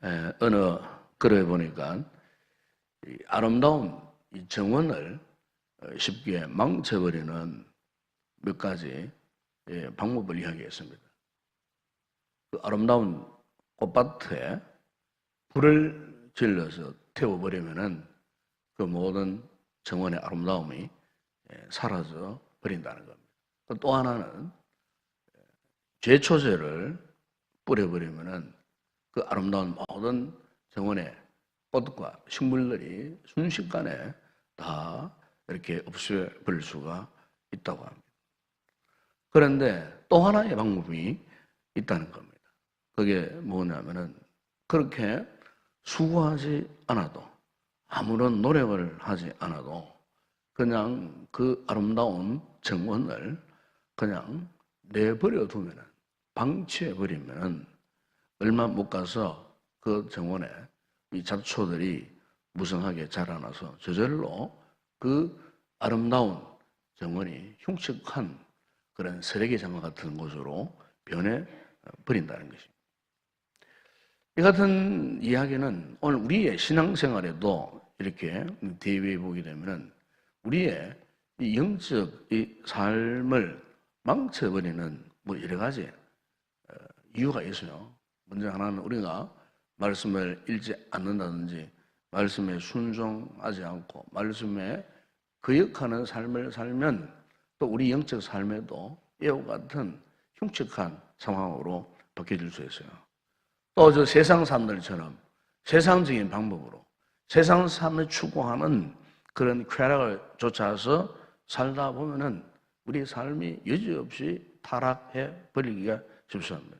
어느 글에 보니까 이 아름다운 이 정원을 쉽게 망쳐버리는 몇 가지 방법을 이야기했습니다. 그 아름다운 꽃밭에 불을 질러서 태워버리면은 그 모든 정원의 아름다움이 사라져 버린다는 겁니다. 또 하나는 제초제를 뿌려버리면은 그 아름다운 모든 정원의 꽃과 식물들이 순식간에 다 이렇게 없애버릴 수가 있다고 합니다. 그런데 또 하나의 방법이 있다는 겁니다. 그게 뭐냐면은 그렇게 수고하지 않아도, 아무런 노력을 하지 않아도 그냥 그 아름다운 정원을 그냥 내버려 두면은, 방치해 버리면은 얼마 못 가서 그 정원에 이 잡초들이 무성하게 자라나서 저절로 그 아름다운 정원이 흉측한 그런 쓰레기장 같은 곳으로 변해 버린다는 것입니다. 이 같은 이야기는 오늘 우리의 신앙생활에도 이렇게 대비해 보게 되면은 우리의 이 영적 이 삶을 망쳐버리는 뭐 여러 가지 이유가 있어요. 먼저 하나는 우리가 말씀을 읽지 않는다든지, 말씀에 순종하지 않고 말씀에 거역하는 삶을 살면 또 우리 영적 삶에도 이와 같은 흉측한 상황으로 바뀌어질 수 있어요. 또 저 세상 사람들처럼 세상적인 방법으로 세상 삶을 추구하는 그런 쾌락을 쫓아서 살다 보면은 우리 삶이 여지없이 타락해 버리기가 쉽습니다.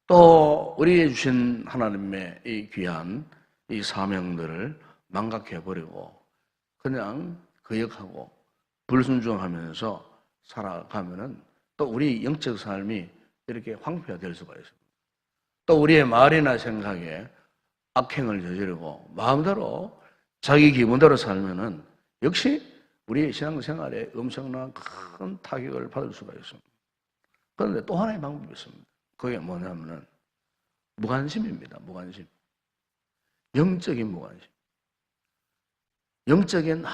또 우리에게 주신 하나님의 이 귀한 이 사명들을 망각해 버리고 그냥 거역하고 불순종하면서 살아가면은 또 우리 영적 삶이 이렇게 황폐가 될 수가 있습니다. 또 우리의 말이나 생각에 악행을 저지르고 마음대로 자기 기분대로 살면은 역시 우리의 신앙생활에 엄청난 큰 타격을 받을 수가 있습니다. 그런데 또 하나의 방법이 있습니다. 그게 뭐냐면은 무관심입니다. 무관심. 영적인 무관심. 영적인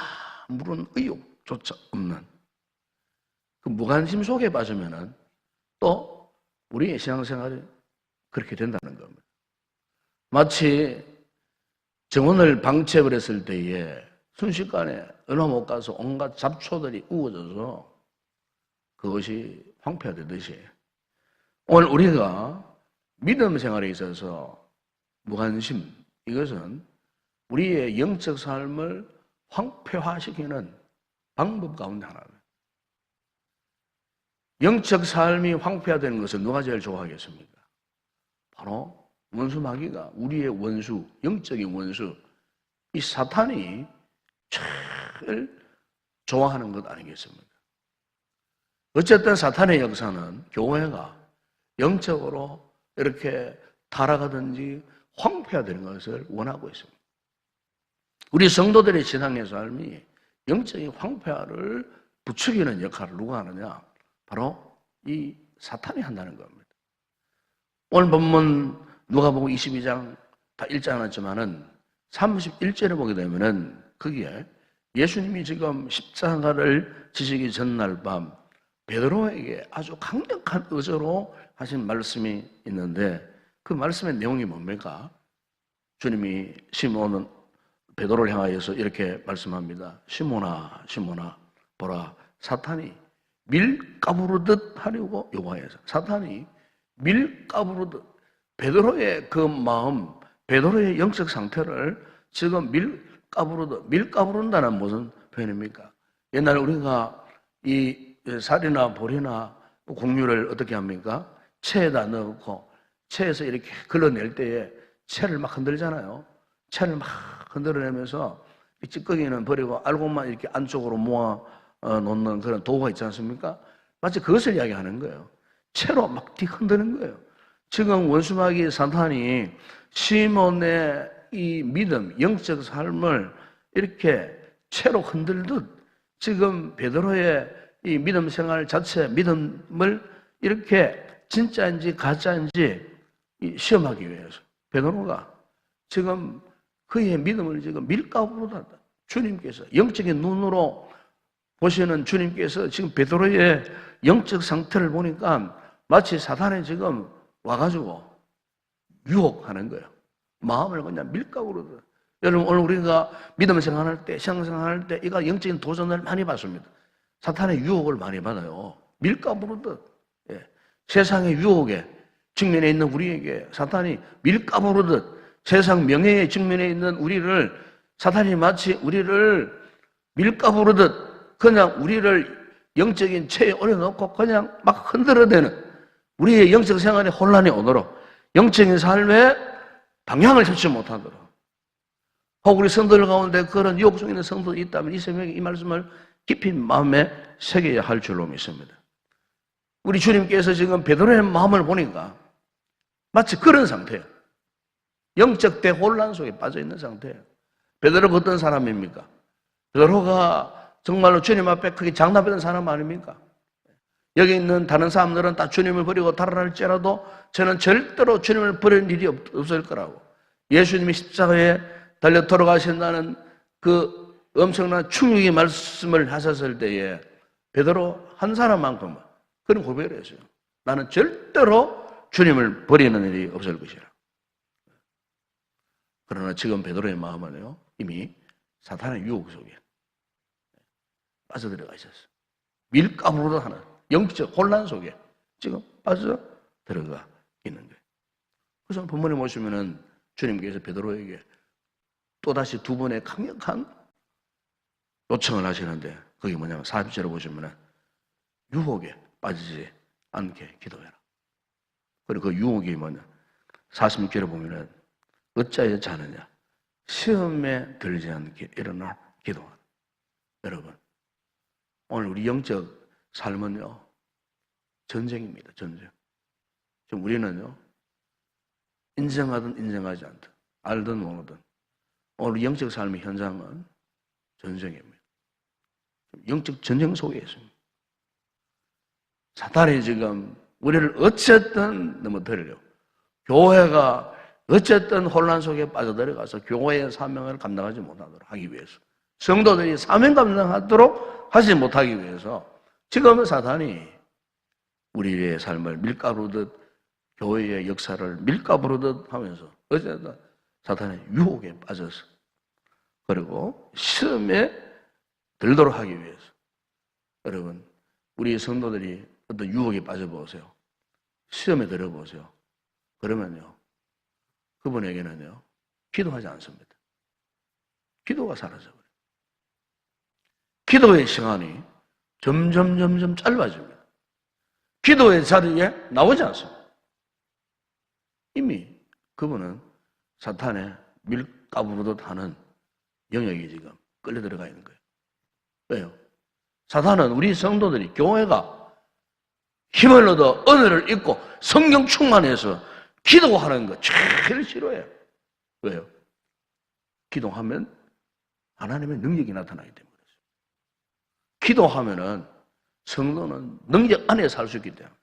아무런 의욕조차 없는 그 무관심 속에 빠지면은 또 우리의 신앙생활이 그렇게 된다는 겁니다. 마치 정원을 방치해버렸을 때에 순식간에 얼마 못 가서 온갖 잡초들이 우거져서 그것이 황폐가 되듯이 오늘 우리가 믿음 생활에 있어서 무관심, 이것은 우리의 영적 삶을 황폐화시키는 방법 가운데 하나입니다. 영적 삶이 황폐화되는 것을 누가 제일 좋아하겠습니까? 바로 원수 마귀가, 우리의 원수, 영적인 원수, 이 사탄이 제일 좋아하는 것 아니겠습니까? 어쨌든 사탄의 역사는 교회가 영적으로 이렇게 타락하든지 황폐화되는 것을 원하고 있습니다. 우리 성도들의 신앙의 삶이 영적인 황폐화를 부추기는 역할을 누가 하느냐? 바로 이 사탄이 한다는 겁니다. 오늘 본문 누가복음 22장 다 읽지 않았지만은 31절에 보게 되면은 거기에 예수님이 지금 십자가를 지시기 전날 밤 베드로에게 아주 강력한 의저로 하신 말씀이 있는데 그 말씀의 내용이 뭡니까? 주님이 시몬은 베드로를 향하여서 이렇게 말씀합니다. 시몬아, 시몬아, 보라, 사탄이 밀가부르듯 하려고 요구하여서, 사탄이 밀가부르듯 베드로의 그 마음, 베드로의 영적 상태를 지금 밀가부른다는 무슨 표현입니까? 옛날에 우리가 이 살이나 보리나 곡류를 어떻게 합니까? 체에다 넣고 체에서 이렇게 걸러낼 때에 체를 막 흔들잖아요. 체를 막 흔들어내면서 이 찌꺼기는 버리고 알곡만 이렇게 안쪽으로 모아 놓는 그런 도구가 있지 않습니까? 마치 그것을 이야기하는 거예요. 체로 막 흔드는 거예요. 지금 원수마귀 사탄이 시몬의 이 믿음, 영적 삶을 이렇게 채로 흔들듯 지금 베드로의 이 믿음 생활 자체, 믿음을 이렇게 진짜인지 가짜인지 시험하기 위해서 베드로가 지금 그의 믿음을 지금 밀가부로 닫아. 주님께서 영적인 눈으로 보시는 주님께서 지금 베드로의 영적 상태를 보니까 마치 사탄이 지금 와가지고 유혹하는 거예요. 마음을 그냥 밀가부로. 여러분, 오늘 우리가 믿음 생활할 때, 신앙생활할 때 이가 영적인 도전을 많이 받습니다. 사탄의 유혹을 많이 받아요. 밀가부르듯. 예. 세상의 유혹에 직면해 있는 우리에게 사탄이 밀가부르듯 세상 명예의 직면에 있는 우리를 사탄이 마치 우리를 밀가부르듯 그냥 우리를 영적인 체에 올려놓고 그냥 막 흔들어대는 우리의 영적 생활에 혼란이 오도록 영적인 삶에 방향을 잡지 못하도록 혹 우리 성도들 가운데 그런 유혹 속에 있는 성도들이 있다면 이 새벽에 이 말씀을 깊이 마음에 새겨야 할 줄로 믿습니다. 우리 주님께서 지금 베드로의 마음을 보니까 마치 그런 상태예요. 영적 대혼란 속에 빠져있는 상태예요. 베드로가 어떤 사람입니까? 베드로가 정말로 주님 앞에 크게 장담했던 사람 아닙니까? 여기 있는 다른 사람들은 다 주님을 버리고 달아날지라도 저는 절대로 주님을 버릴 일이 없을 거라고. 예수님이 십자가에 달려 돌아가신다는 그 엄청난 충격의 말씀을 하셨을 때에 베드로 한 사람만큼은 그런 고백을 했어요. 나는 절대로 주님을 버리는 일이 없을 것이라. 그러나 지금 베드로의 마음은요, 이미 사탄의 유혹 속에 빠져들어가 있었어요. 밀가부르도 하는 영적 혼란 속에 지금 빠져들어가 있는 거예요. 그래서 본문에 보시면은 주님께서 베드로에게 또다시 두 번의 강력한 요청을 하시는데 그게 뭐냐면 40절에 보시면은 유혹에 빠지지 않게 기도해라. 그리고 그 유혹이 뭐냐 46절에 보면은 어찌하여 자느냐 시험에 들지 않게 일어나 기도하라. 여러분 오늘 우리 영적 삶은요 전쟁입니다. 전쟁. 지금 우리는요 인정하든 인정하지 않든 알든 모르든 오늘 영적 삶의 현장은 전쟁입니다. 영적 전쟁 속에 있습니다. 사탄이 지금 우리를 어쨌든 넘어뜨리려고 교회가 어쨌든 혼란 속에 빠져들어가서 교회의 사명을 감당하지 못하도록 하기 위해서 성도들이 사명 감당하도록 하지 못하기 위해서 지금 사탄이 우리의 삶을 밀가부르듯 교회의 역사를 밀가부르듯 하면서 어쨌든 사탄의 유혹에 빠져서 그리고 시험에 들도록 하기 위해서 여러분 우리 성도들이 어떤 유혹에 빠져보세요. 시험에 들어보세요. 그러면요 그분에게는요 기도하지 않습니다. 기도가 사라져버려요. 기도의 시간이 점점 짧아집니다. 기도의 자리에 나오지 않습니다. 이미 그분은 사탄의 밀가부르듯 하는 영역이 지금 끌려 들어가 있는 거예요. 왜요? 사탄은 우리 성도들이 교회가 힘을 얻어 은혜를 입고 성령 충만해서 기도하는 거 제일 싫어해요. 왜요? 기도하면 하나님의 능력이 나타나기 때문에 그렇죠. 기도하면은 성도는 능력 안에 살 수 있기 때문에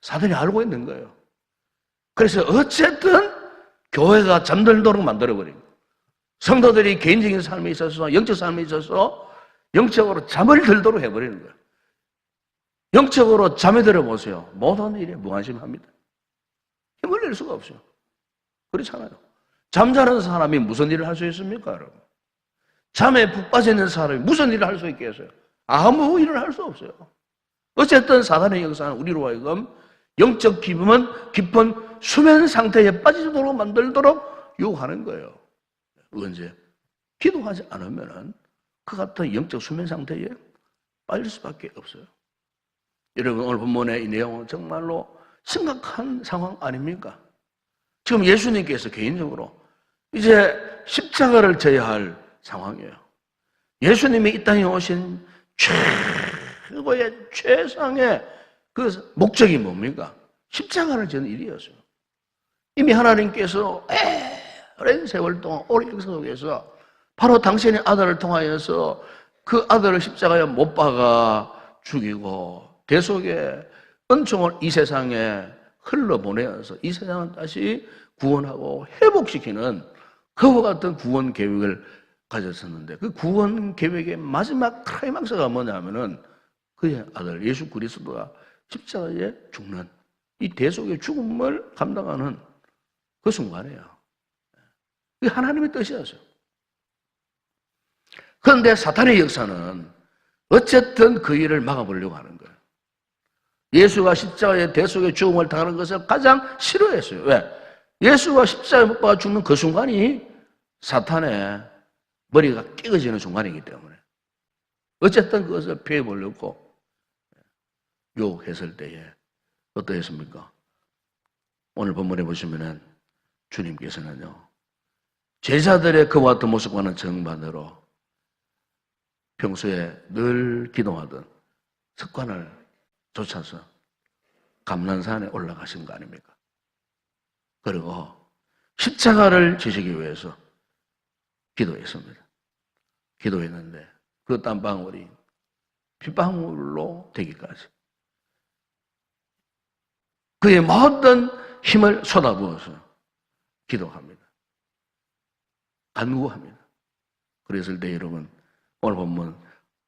사탄이 알고 있는 거예요. 그래서 어쨌든 교회가 잠들도록 만들어버린 거예요. 성도들이 개인적인 삶에 있어서 영적 삶에 있어서 영적으로 잠을 들도록 해버리는 거예요. 영적으로 잠에 들어보세요. 모든 일에 무관심합니다. 힘을 낼 수가 없어요. 그렇잖아요. 잠자는 사람이 무슨 일을 할 수 있습니까, 여러분? 잠에 푹 빠져있는 사람이 무슨 일을 할 수 있겠어요? 아무 일을 할 수 없어요. 어쨌든 사단의 역사는 우리로 하여금 영적 깊은 수면 상태에 빠지도록 만들도록 유혹하는 거예요. 언제? 기도하지 않으면 그 같은 영적 수면 상태에 빠질 수밖에 없어요. 여러분 오늘 본문의 이 내용은 정말로 심각한 상황 아닙니까? 지금 예수님께서 개인적으로 이제 십자가를 져야 할 상황이에요. 예수님이 이 땅에 오신 최고의 최상의 그 목적이 뭡니까? 십자가를 지는 일이었어요. 이미 하나님께서 오랜 세월 동안 오랜 역사 속에서 바로 당신의 아들을 통하여서 그 아들을 십자가에 못 박아 죽이고 대속의 은총을 이 세상에 흘러보내어서 이 세상은 다시 구원하고 회복시키는 그와 같은 구원 계획을 가졌었는데 그 구원 계획의 마지막 클라이막스가 뭐냐면은 그의 아들 예수 그리스도가 십자가에 죽는 이 대속의 죽음을 감당하는 그 순간이에요. 그게 하나님의 뜻이었어요. 그런데 사탄의 역사는 어쨌든 그 일을 막아보려고 하는 거예요. 예수가 십자가의 대속의 죽음을 당하는 것을 가장 싫어했어요. 왜? 예수가 십자가에 못 박아 죽는 그 순간이 사탄의 머리가 깨어지는 순간이기 때문에 어쨌든 그것을 피해보려고 유혹했을 때에 어떠했습니까? 오늘 본문에 보시면은 주님께서는요, 제자들의 그와 같은 모습과는 정반대로 평소에 늘 기도하던 습관을 쫓아서 감난산에 올라가신 거 아닙니까? 그리고 십자가를 지시기 위해서 기도했습니다. 기도했는데 그 땀방울이 핏방울로 되기까지 그의 모든 힘을 쏟아부어서 기도합니다. 간구합니다. 그랬을 때 여러분 오늘 본문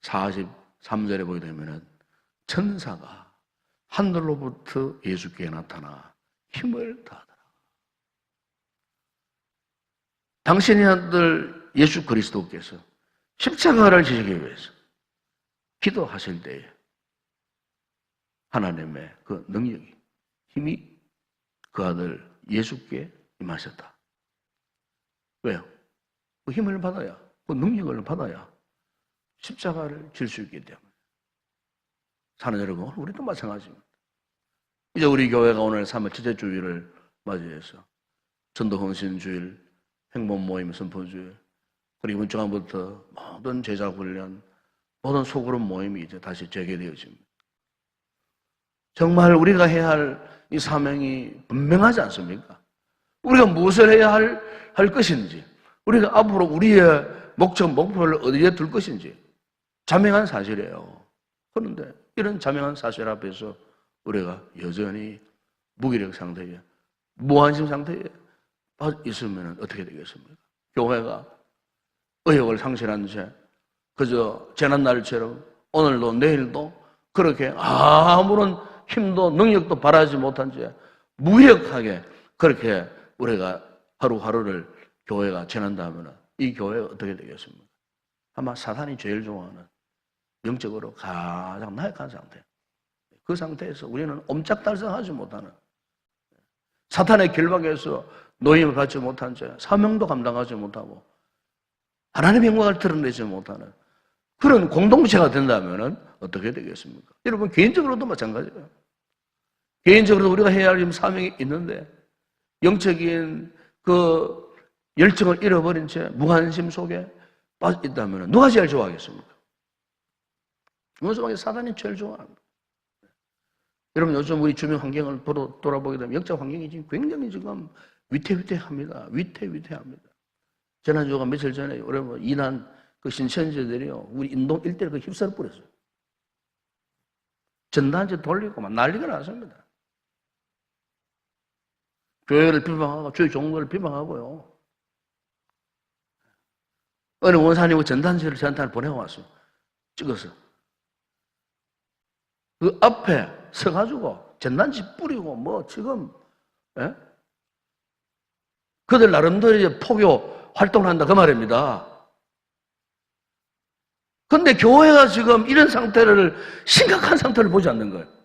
43절에 보게 되면은 천사가 하늘로부터 예수께 나타나 힘을 다하더라. 당신의 아들 예수 그리스도께서 십자가를 지시기 위해서 기도하실 때에 하나님의 그 능력이 힘이 그 아들 예수께 임하셨다. 왜요? 그 힘을 받아야, 그 능력을 받아야 십자가를 질 수 있기 때문에. 사는 여러분, 우리도 마찬가지입니다. 이제 우리 교회가 오늘 3월 첫째 주일을 맞이해서 전도헌신주일, 행복모임 선포주일, 그리고 이번 주간부터 모든 제자훈련, 모든 소그룹 모임이 이제 다시 재개되어집니다. 정말 우리가 해야 할 이 사명이 분명하지 않습니까? 우리가 무엇을 해야 할 것인지, 우리가 앞으로 우리의 목표를 어디에 둘 것인지 자명한 사실이에요. 그런데 이런 자명한 사실 앞에서 우리가 여전히 무기력 상태에, 무관심 상태에 있으면 어떻게 되겠습니까? 교회가 의욕을 상실한 채 그저 재난날처럼 오늘도 내일도 그렇게 아무런 힘도 능력도 바라지 못한 채 무력하게 그렇게 우리가 하루하루를 교회가 지난다면 이 교회가 어떻게 되겠습니까? 아마 사탄이 제일 좋아하는 영적으로 가장 나약한 상태. 그 상태에서 우리는 옴짝달싹하지 못하는, 사탄의 결박에서 노임을 받지 못한 채 사명도 감당하지 못하고 하나님의 영광을 드러내지 못하는 그런 공동체가 된다면 어떻게 되겠습니까? 여러분 개인적으로도 마찬가지예요. 개인적으로 우리가 해야 할 사명이 있는데 영적인 그 열정을 잃어버린 채 무관심 속에 빠져 있다면 누가 제일 좋아하겠습니까? 요즘 사단이 제일 좋아합니다. 여러분 요즘 우리 주변 환경을 돌아보게 되면 영적 환경이 지금 굉장히 지금 위태위태합니다. 위태위태합니다. 지난주가 며칠 전에 여러분 이난 그 신천지들이요 우리 인동 일대를 그 휩쓸어 뿌렸어요. 전단지 돌리고 막 난리가 났습니다. 교회를 비방하고 교회 종교를 비방하고요. 어느 원사님이 전단지를 저한테 보내왔어요. 찍어서. 그 앞에 서가지고 전단지 뿌리고 뭐 지금 예? 그들 나름대로 이제 포교 활동을 한다 그 말입니다. 그런데 교회가 지금 이런 상태를 심각한 상태를 보지 않는 거예요.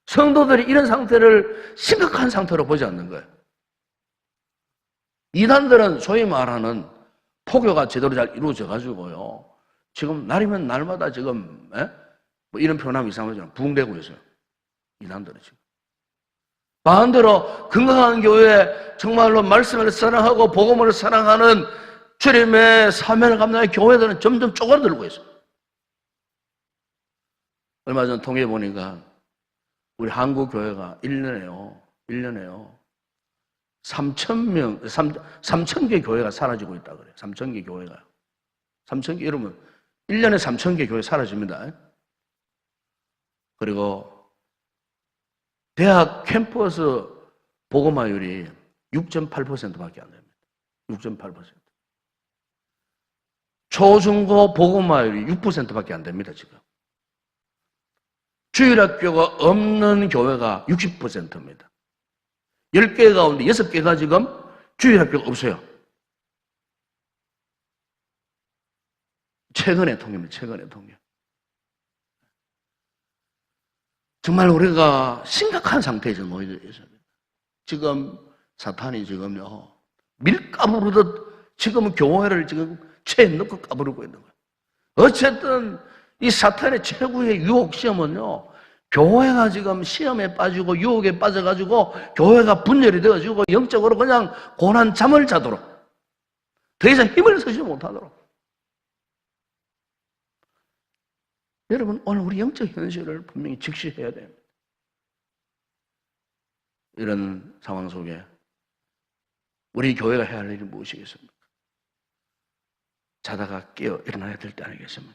성도들이 이런 상태를 심각한 상태로 보지 않는 거예요. 이단들은 소위 말하는 포교가 제대로 잘 이루어져 가지고요. 지금 날이면 날마다 지금 뭐 이런 표현하면 이상하지만 부흥되고 있어요. 이단들은 지금. 반대로 건강한 교회, 정말로 말씀을 사랑하고 복음을 사랑하는 주님의 사명을 감당하는 교회들은 점점 쪼그라들고 있어요. 얼마 전 통계 보니까 우리 한국 교회가 1년에요. 3,000개 교회가 사라지고 있다 그래요. 3,000개 교회가. 3,000개, 여러분, 1년에 3,000개 교회 사라집니다. 그리고 대학 캠퍼스 복음화율이 6.8%밖에 안 됩니다. 6.8%. 초중고 복음화율이 6%밖에 안 됩니다, 지금. 주일학교가 없는 교회가 60%입니다. 10개 가운데 6개가 지금 주일학교가 없어요. 최근의 통계입니다, 최근의 통계. 정말 우리가 심각한 상태에 지금 놓여져 있습니다. 지금 사탄이 지금요, 밀가부르듯 지금 교회를 지금 채에 넣고 까부르고 있는 거예요. 어쨌든 이 사탄의 최고의 유혹 시험은요, 교회가 지금 시험에 빠지고 유혹에 빠져가지고 교회가 분열이 되어지고 영적으로 그냥 고난 잠을 자도록, 더 이상 힘을 쓰지 못하도록. 여러분, 오늘 우리 영적 현실을 분명히 직시해야 됩니다. 이런 상황 속에 우리 교회가 해야 할 일이 무엇이겠습니까? 자다가 깨어 일어나야 될 때 아니겠습니까?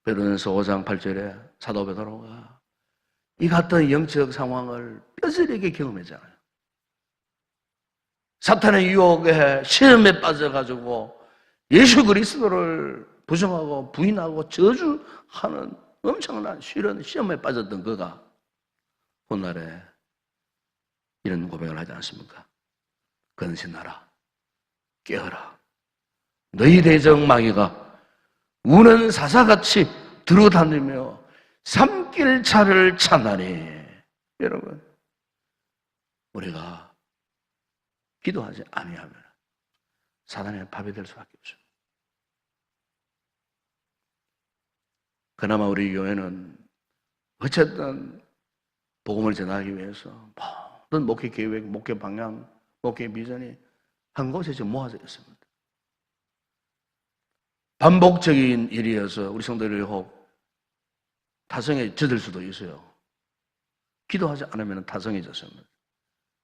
베드로전서 5장 8절에 사도 베드로가 이 같은 영적 상황을 뼈저리게 경험했잖아요. 사탄의 유혹에 시험에 빠져가지고 예수 그리스도를 부정하고 부인하고 저주하는 엄청난 싫은 시험에 빠졌던 그가 훗날에 이런 고백을 하지 않습니까? 근신하라, 깨어라. 너희 대적 마귀가 우는 사자같이 들어다니며 삼킬 차를 찾나니. 여러분, 우리가 기도하지 아니하면 사단의 밥이 될 수밖에 없습니다. 그나마 우리 교회는 어쨌든 복음을 전하기 위해서 모든 목회 계획, 목회 방향, 목회 비전이 한 곳에 지금 모아져 있습니다. 반복적인 일이어서 우리 성도들이 혹 타성에 젖을 수도 있어요. 기도하지 않으면 타성에 젖습니다.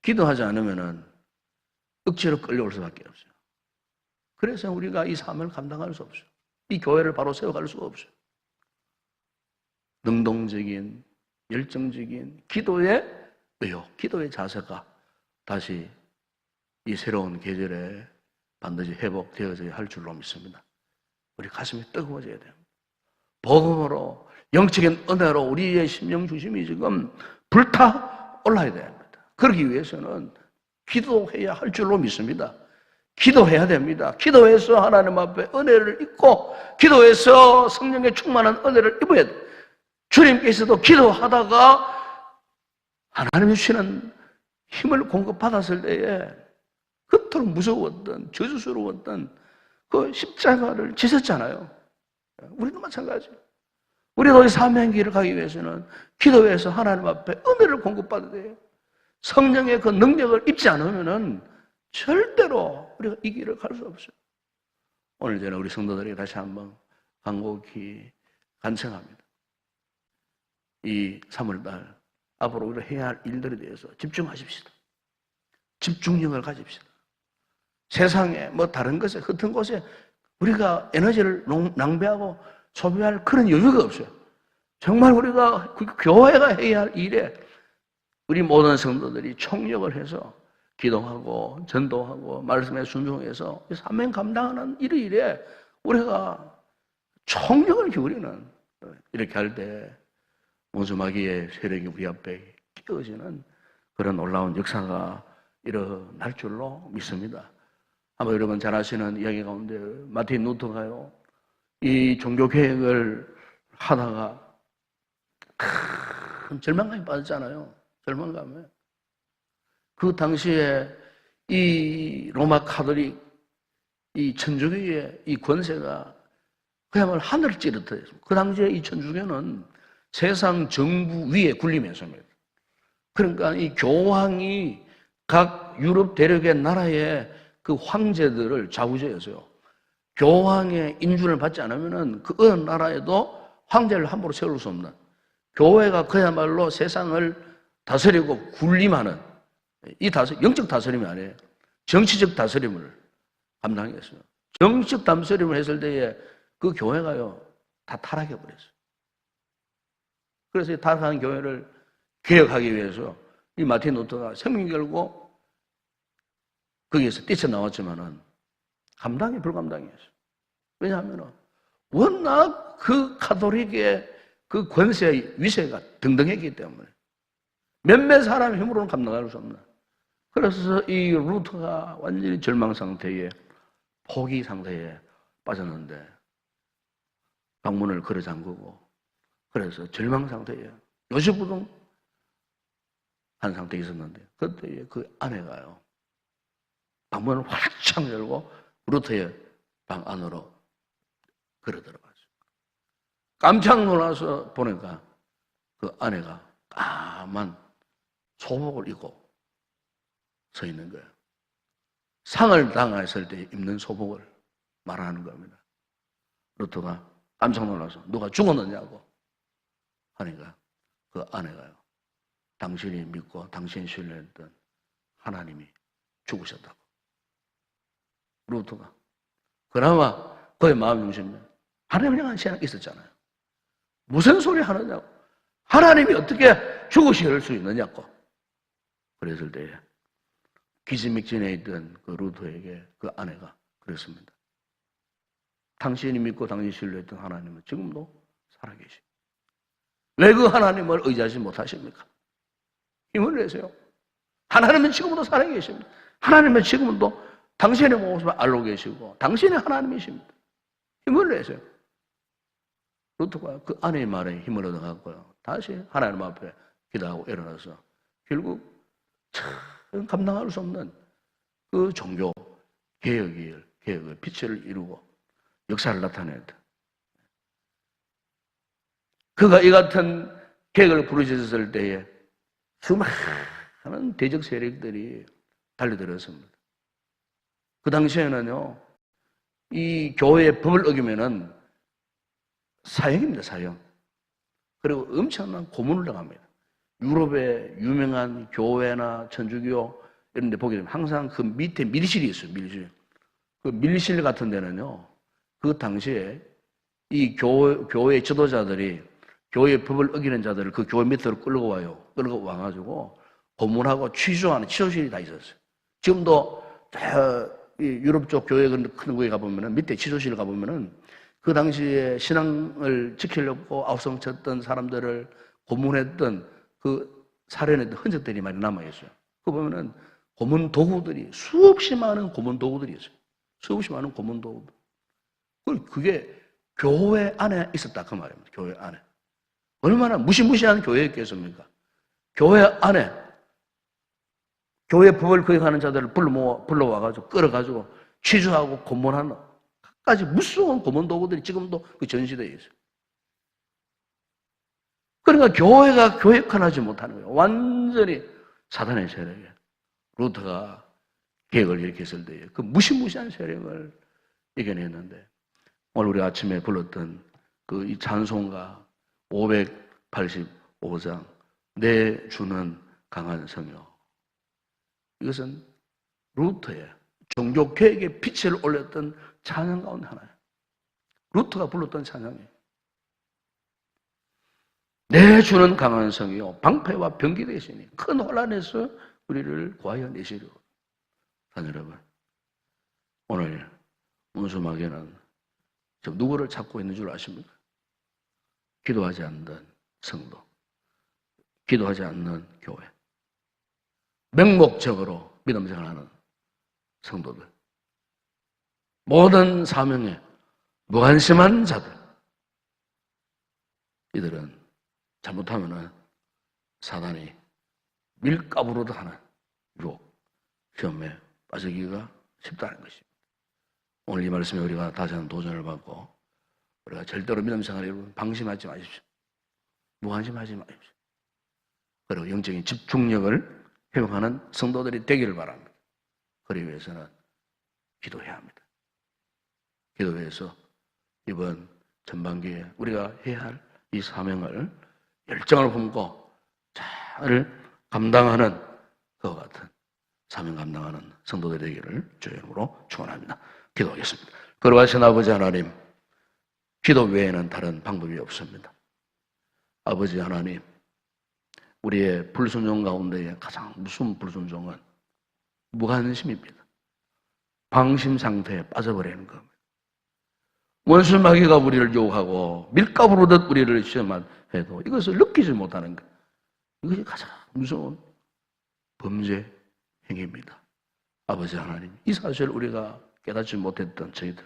기도하지 않으면 억지로 끌려올 수밖에 없어요. 그래서 우리가 이 삶을 감당할 수 없어요. 이 교회를 바로 세워갈 수가 없어요. 능동적인, 열정적인 기도의 의욕, 기도의 자세가 다시 이 새로운 계절에 반드시 회복되어져야 할 줄로 믿습니다. 우리 가슴이 뜨거워져야 됩니다. 복음으로, 영적인 은혜로 우리의 심령 중심이 지금 불타 올라야 됩니다. 그러기 위해서는 기도해야 할 줄로 믿습니다. 기도해야 됩니다. 기도해서 하나님 앞에 은혜를 입고 기도해서 성령의 충만한 은혜를 입어야 돼요. 주님께서도 기도하다가 하나님이 주시는 힘을 공급받았을 때에 그토록 무서웠던, 저주스러웠던 그 십자가를 지셨잖아요. 우리도 마찬가지예요. 우리도 이 사명의 길을 가기 위해서는 기도해서 하나님 앞에 은혜를 공급받아야 돼요. 성령의 그 능력을 입지 않으면은 절대로 우리가 이 길을 갈 수 없어요. 오늘 저는 우리 성도들에게 다시 한번 간곡히 간청합니다. 이 3월달 앞으로 우리가 해야 할 일들에 대해서 집중하십시다. 집중력을 가집시다. 세상에 뭐 다른 것에 흩은 곳에 우리가 에너지를 낭비하고 소비할 그런 여유가 없어요. 정말 우리가 교회가 해야 할 일에 우리 모든 성도들이 총력을 해서 기도하고 전도하고 말씀에 순종해서 사명 감당하는 이 일에 우리가 총력을 기울이는, 이렇게 할 때 원수마귀의 세력이 우리 앞에 끼어지는 그런 놀라운 역사가 일어날 줄로 믿습니다. 아마 여러분 잘 아시는 이야기 가운데 마틴 루터가요, 이 종교 개혁을 하다가 큰 절망감에 빠졌잖아요. 절망감에. 그 당시에 이 로마 카톨릭, 이 천주교의 이 권세가 그야말로 하늘을 찌르듯 했습니다. 그 당시에 이 천주교는 세상 정부 위에 군림했습니다. 그러니까 이 교황이 각 유럽 대륙의 나라의 그 황제들을 좌우지었어요. 교황의 인준을 받지 않으면은 그 어느 나라에도 황제를 함부로 세울 수 없는, 교회가 그야말로 세상을 다스리고 군림하는 이 영적 다스림이 아니에요. 정치적 다스림을 감당했어요. 정치적 다스림을 했을 때에 그 교회가요, 다 타락해버렸어요. 그래서 이 타락한 교회를 개혁하기 위해서 이 마틴 루터가 생명 결고 거기에서 뛰쳐나왔지만은 감당이 불감당이었어요. 왜냐하면 워낙 그 가톨릭의 그 권세의 위세가 등등했기 때문에 몇몇 사람의 힘으로는 감당할 수 없는. 그래서 이 루터가 완전히 절망 상태에 포기 상태에 빠졌는데 방문을 걸어 잠그고 그래서 절망 상태에 요시부동 한 상태에 있었는데 그때 그 아내가요 방문을 활짝 열고 루터의 방 안으로 걸어 들어갔어요. 깜짝 놀라서 보니까 그 아내가 까만 소복을 입고 서 있는 거예요. 상을 당했을 때 입는 소복을 말하는 겁니다. 루터가 깜짝 놀라서 누가 죽었느냐고 하니까 그 아내가요. 당신이 믿고 당신이 신뢰했던 하나님이 죽으셨다고. 루터가 그나마 그의 마음 중심에 하나님을 향한 신앙이 있었잖아요. 무슨 소리 하느냐고. 하나님이 어떻게 죽으실 수 있느냐고. 그랬을 때에 기지맥진에 있던 그 루터에게 그 아내가 그랬습니다. 당신이 믿고 당신이 신뢰했던 하나님은 지금도 살아계십니다. 왜 그 하나님을 의지하지 못하십니까? 힘을 내세요. 하나님은 지금도 살아계십니다. 하나님은 지금도 당신의 모습을 알고 계시고 당신이 하나님이십니다. 힘을 내세요. 루터가 그 아내의 말에 힘을 얻어갖고요. 다시 하나님 앞에 기도하고 일어나서 결국 참 감당할 수 없는 그 종교 개혁의 빛을 이루고 역사를 나타냈다. 그가 이 같은 개혁을 부르짖었을 때에 수많은 대적 세력들이 달려들었습니다. 그 당시에는요, 이 교회의 법을 어기면은 사형입니다, 사형. 그리고 엄청난 고문을 당합니다. 유럽의 유명한 교회나 천주교 이런 데 보게 되면 항상 그 밑에 밀실이 있어요, 밀실. 그 밀실 같은 데는요, 그 당시에 이 교회 지도자들이 교회 법을 어기는 자들을 그 교회 밑으로 끌고 와요. 끌고 와가지고 고문하고 취조하는 취조실이 다 있었어요. 지금도 이 유럽 쪽 교회 큰 곳에 가보면은 밑에 취조실 가보면은 그 당시에 신앙을 지키려고 아우성쳤던 사람들을 고문했던 그 살해했던 흔적들이 많이 남아있어요. 그 보면은 고문 도구들이 수없이 많은 고문 도구들이 있어요. 수없이 많은 고문 도구들. 그게 교회 안에 있었다 그 말입니다. 교회 안에. 얼마나 무시무시한 교회였겠습니까? 교회 안에 교회 법을 거역하는 자들을 불러와가지고 끌어가지고 취조하고 고문하는 갖가지 무서운 고문 도구들이 지금도 그 전시대에 있어요. 그러니까 교회가 교획하지 못하는 거예요. 완전히 사단의 세력에. 루터가 개혁을 일으켰을 때에 그 무시무시한 세력을 이겨냈는데 오늘 우리 아침에 불렀던 그 이 찬송가 585장 내 주는 강한 성이요. 이것은 루터의 종교개혁의 빛을 올렸던 찬양 가운데 하나예요. 루터가 불렀던 찬양이에요. 내 주는 강한 성이요 방패와 병기 되시니 큰 혼란에서 우리를 구하여 내시려. 여러분, 오늘 문수마귀는 지금 누구를 찾고 있는 줄 아십니까? 기도하지 않는 성도, 기도하지 않는 교회, 맹목적으로 믿음 생활하는 성도들, 모든 사명에 무관심한 자들, 이들은 잘못하면은 사단이 밀가부로도 하는 유혹, 시험에 빠지기가 쉽다는 것입니다. 오늘 이 말씀에 우리가 다시 한번 도전을 받고 우리가 절대로 믿음 생활에 방심하지 마십시오. 무관심하지 마십시오. 그리고 영적인 집중력을 회복하는 성도들이 되기를 바랍니다. 그러기 위해서는 기도해야 합니다. 기도해서 이번 전반기에 우리가 해야 할 이 사명을 열정을 품고 잘 감당하는 그와 같은 사명 감당하는 성도들이 되기를 주의 이름으로 축원합니다. 기도하겠습니다. 거룩하신 아버지 하나님, 기도 외에는 다른 방법이 없습니다. 아버지 하나님, 우리의 불순종 가운데에 가장 무서운 불순종은 무관심입니다. 방심 상태에 빠져버리는 겁니다. 원수 마귀가 우리를 유혹하고 밀가부르듯 우리를 시험만 해도 이것을 느끼지 못하는 것, 이것이 가장 무서운 범죄 행위입니다. 아버지 하나님, 이 사실을 우리가 깨닫지 못했던 저희들,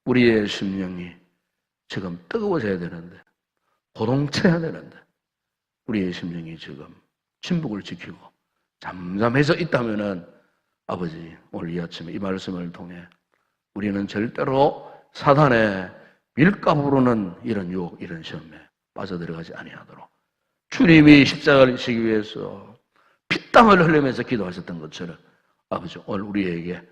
우리의 심령이 지금 뜨거워져야 되는데, 고동쳐야 되는데, 우리의 심령이 지금 침묵을 지키고 잠잠해져 있다면은, 아버지, 오늘 이 아침에 이 말씀을 통해 우리는 절대로 사단의 밀가부르는 이런 유혹, 이런 시험에 빠져들어가지 아니하도록, 주님이 십자가를 지기 위해서 피땀을 흘리면서 기도하셨던 것처럼 아버지, 오늘 우리에게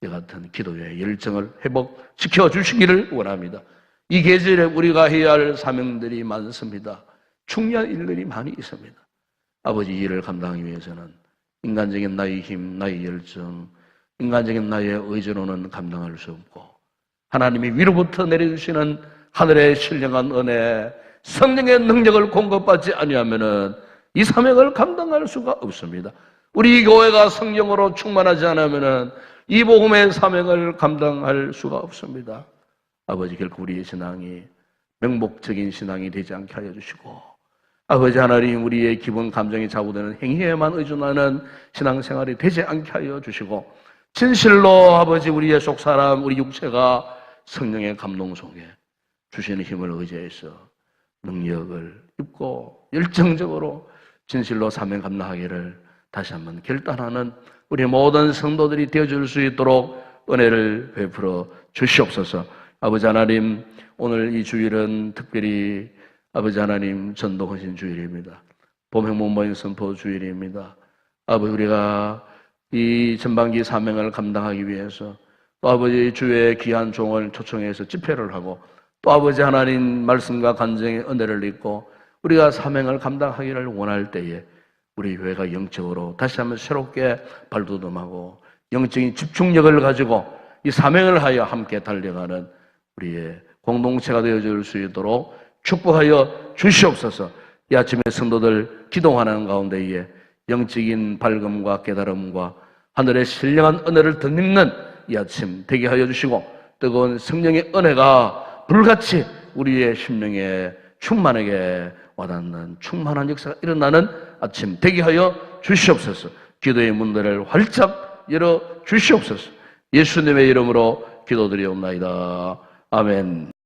이 같은 기도의 열정을 회복시켜 주시기를 원합니다. 이 계절에 우리가 해야 할 사명들이 많습니다. 중요한 일들이 많이 있습니다. 아버지, 이 일을 감당하기 위해서는 인간적인 나의 힘, 나의 열정, 인간적인 나의 의지로는 감당할 수 없고, 하나님이 위로부터 내려주시는 하늘의 신령한 은혜, 성령의 능력을 공급받지 아니하면은 이 사명을 감당할 수가 없습니다. 우리 교회가 성령으로 충만하지 않으면은 이 복음의 사명을 감당할 수가 없습니다. 아버지, 결코 우리의 신앙이 명목적인 신앙이 되지 않게 하여 주시고, 아버지 하나님, 우리의 기본 감정이 좌우되는 행위에만 의존하는 신앙생활이 되지 않게 하여 주시고, 진실로 아버지, 우리의 속사람, 우리 육체가 성령의 감동 속에 주시는 힘을 의지해서 능력을 입고 열정적으로 진실로 사명 감당하기를 다시 한번 결단하는 우리 모든 성도들이 되어줄 수 있도록 은혜를 베풀어 주시옵소서. 아버지 하나님, 오늘 이 주일은 특별히 아버지 하나님 전도헌신 주일입니다. 봄행문모임 선포 주일입니다. 아버지, 우리가 이 전반기 사명을 감당하기 위해서 또 아버지 주의 귀한 종을 초청해서 집회를 하고, 또 아버지 하나님 말씀과 간증의 은혜를 입고 우리가 사명을 감당하기를 원할 때에 우리 교회가 영적으로 다시 한번 새롭게 발돋움하고 영적인 집중력을 가지고 이 사명을 하여 함께 달려가는 우리의 공동체가 되어줄 수 있도록 축복하여 주시옵소서. 이 아침에 성도들 기도하는 가운데에 영적인 밝음과 깨달음과 하늘의 신령한 은혜를 덧입는 이 아침 되게 하여 주시고, 뜨거운 성령의 은혜가 불같이 우리의 심령에 충만하게 와닿는 충만한 역사가 일어나는 아침 되게 하여 주시옵소서. 기도의 문들을 활짝 열어 주시옵소서. 예수님의 이름으로 기도드리옵나이다. 아멘.